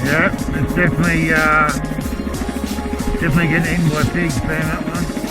Yeah, it's definitely getting eaten by pigs, man, that one.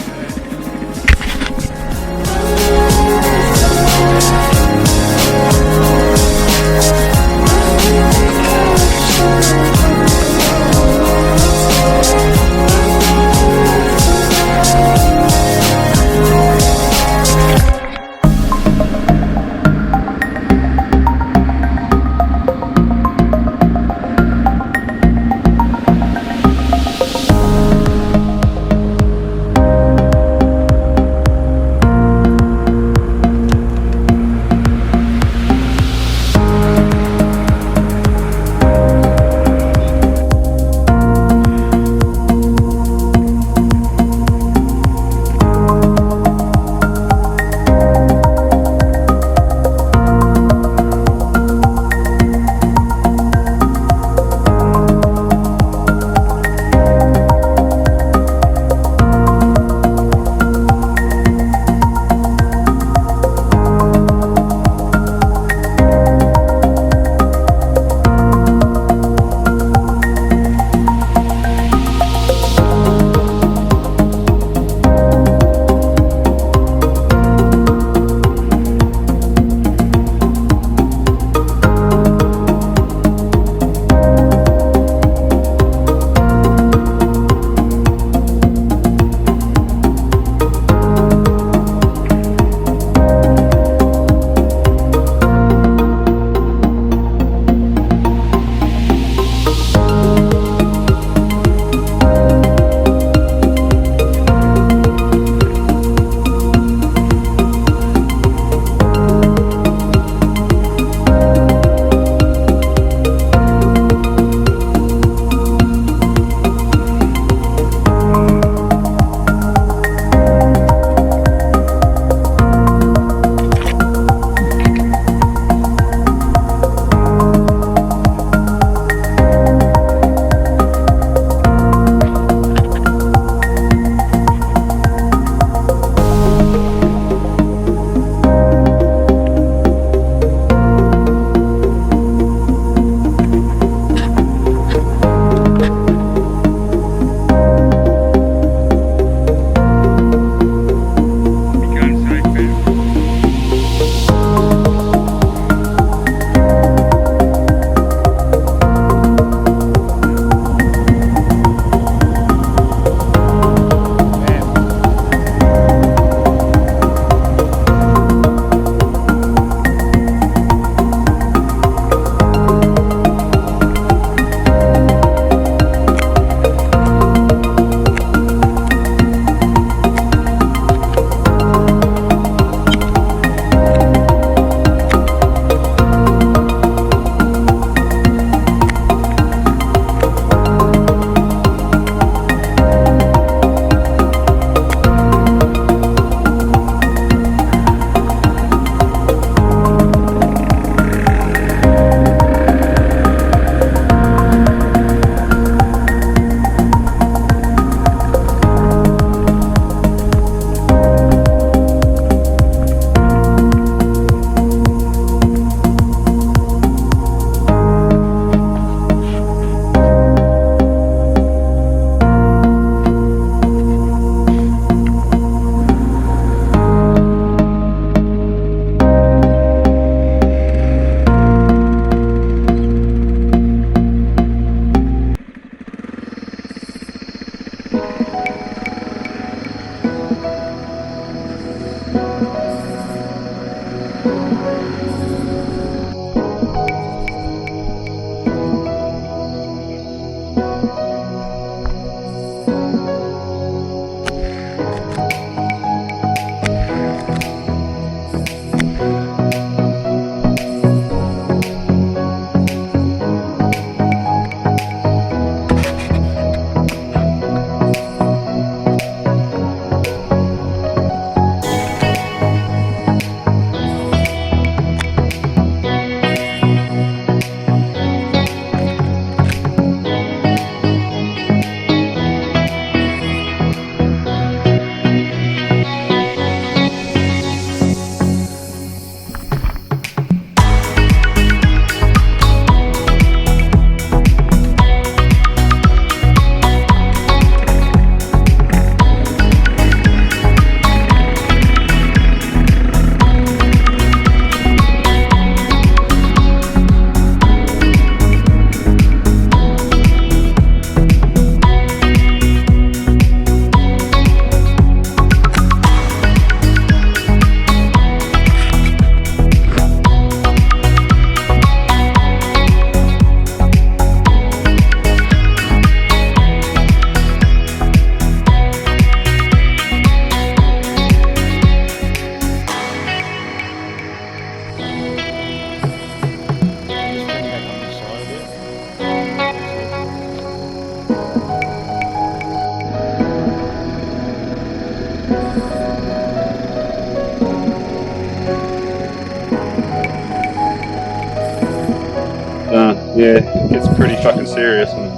yeah, it gets pretty fucking serious, and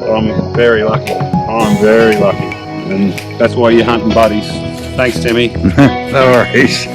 I'm very lucky. I'm very lucky, and that's why you're hunting buddies. Thanks, Timmy. No worries.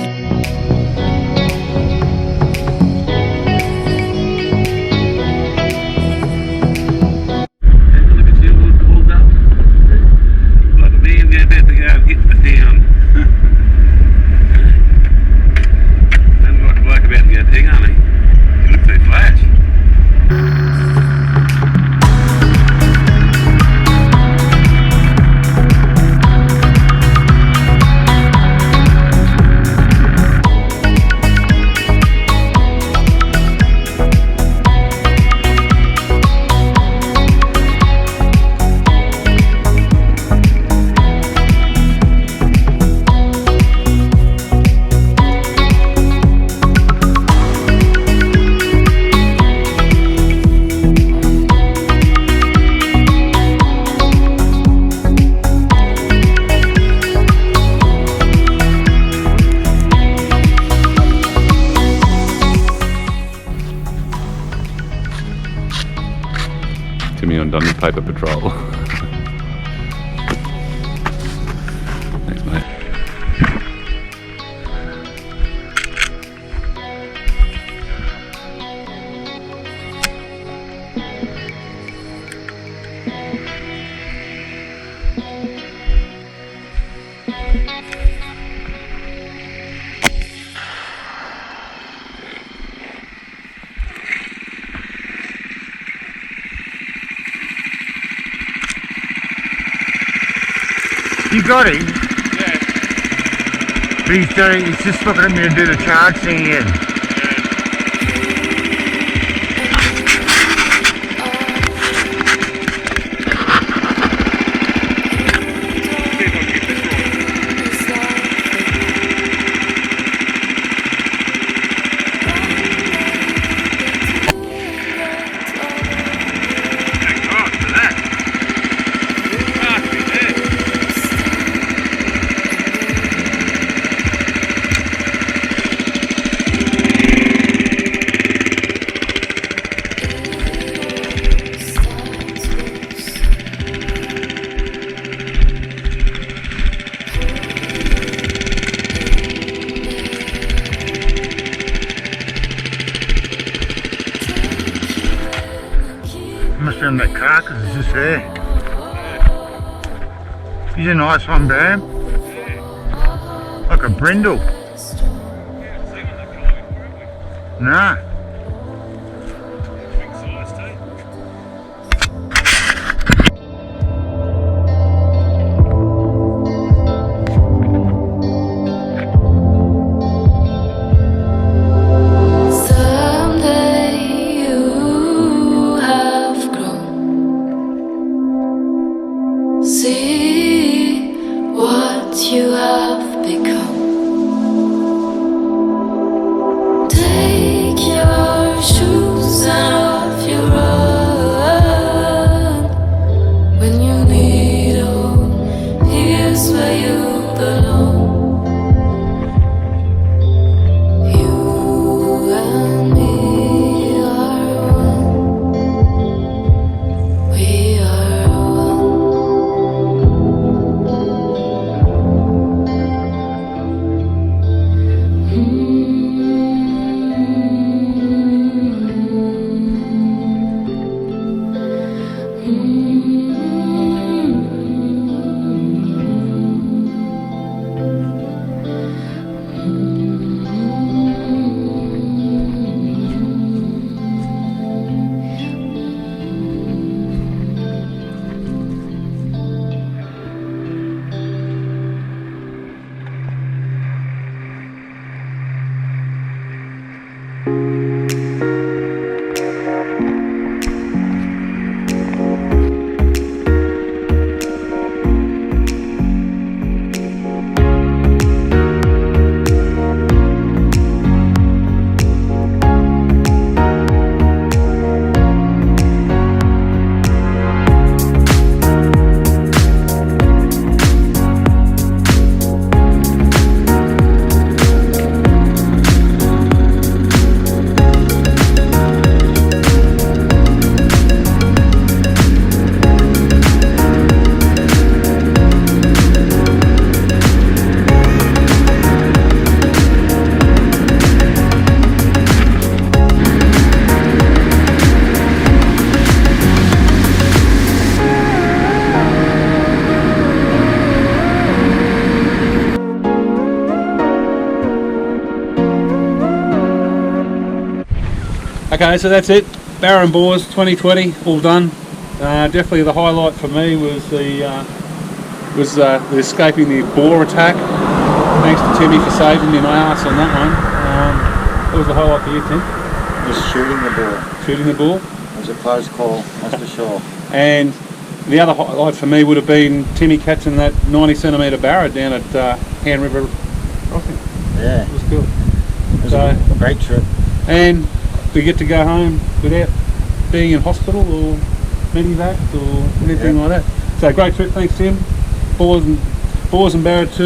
Timmy on dummy paper patrol. Thanks, mate. You got him? Yeah. But he's just looking at me to do the charge thing again. Must be on that carcass, it's just there. He's a nice one, Bam. Like a brindle. Nah. See what you have become. Take your Okay, so that's it. Barra and Boars 2020, all done. Definitely the highlight for me was the escaping the boar attack. Thanks to Timmy for saving me my ass on that one. What was the highlight for you, Tim? Just shooting the boar. Shooting the boar. It was a close call, that's for sure. And the other highlight for me would have been Timmy catching that 90 centimetre barra down at Hand River Crossing. Yeah, It was cool. it was So- a great trip. And we get to go home without being in hospital or medevac or anything like that. So great trip, thanks Tim. Boars and Barra too.